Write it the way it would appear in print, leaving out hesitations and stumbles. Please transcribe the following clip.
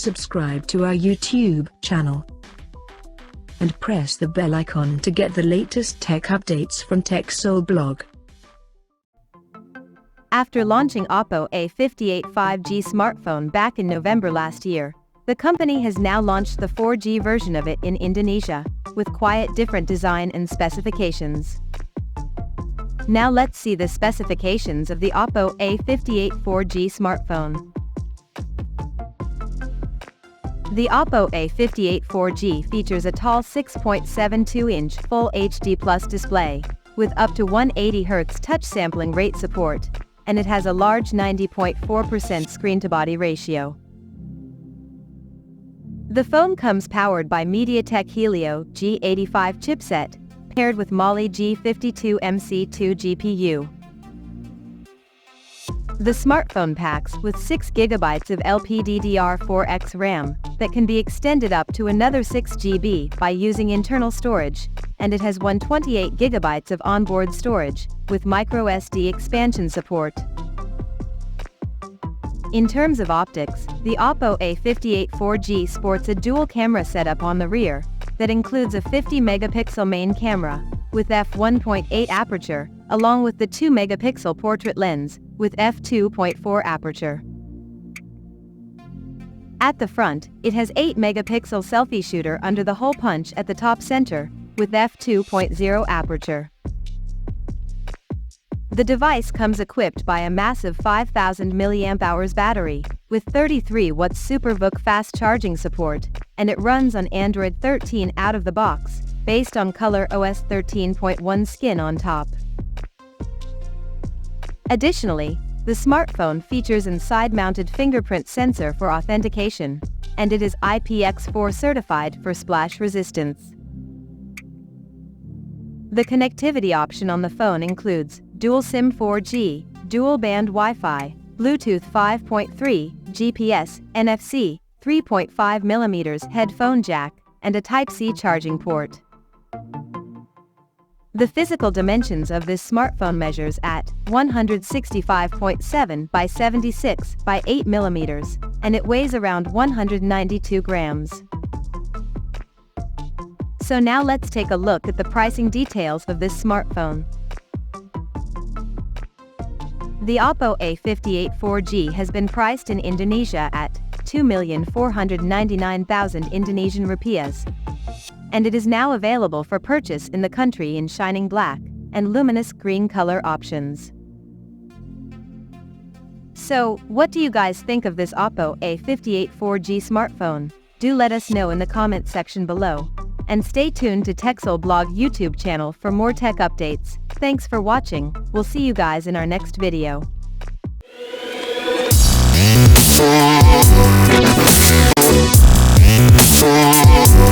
subscribe to our YouTube channel and press the bell icon to get the latest tech updates from TechSole Blog. After launching Oppo A58 5G smartphone back in November last year, the company has now launched the 4G version of it in Indonesia, with quite different design and specifications. Now let's see the specifications of the Oppo A58 4G smartphone. The Oppo A58 4G features a tall 6.72-inch Full HD Plus display, with up to 180 Hz touch sampling rate support, and it has a large 90.4% screen-to-body ratio. The phone comes powered by MediaTek Helio G85 chipset, paired with Mali G52 MC2 GPU. The smartphone packs with 6 GB of LPDDR4X RAM that can be extended up to another 6 GB by using internal storage, and it has 128 GB of onboard storage, with microSD expansion support. In terms of optics, the Oppo A58 4G sports a dual camera setup on the rear that includes a 50-megapixel main camera with f1.8 aperture, along with the 2-megapixel portrait lens with f2.4 aperture. At the front, it has 8-megapixel selfie shooter under the hole punch at the top center with f2.0 aperture. The device comes equipped by a massive 5000 mAh battery, with 33W SuperVOOC fast charging support, and it runs on Android 13 out of the box, based on ColorOS 13.1 skin on top. Additionally, the smartphone features a side-mounted fingerprint sensor for authentication, and it is IPX4 certified for splash resistance. The connectivity option on the phone includes Dual SIM 4G, Dual Band Wi-Fi, Bluetooth 5.3, GPS, NFC, 3.5mm headphone jack, and a Type-C charging port. The physical dimensions of this smartphone measures at 165.7 by 76 by 8mm, and it weighs around 192 grams. So now let's take a look at the pricing details of this smartphone. The Oppo A58 4G has been priced in Indonesia at 2,499,000 Indonesian rupiahs, and it is now available for purchase in the country in shining black and luminous green color options. So, what do you guys think of this Oppo A58 4G smartphone? Do let us know in the comment section below. And stay tuned to TechSole Blog YouTube channel for more tech updates. Thanks for watching. We'll see you guys in our next video. Oh,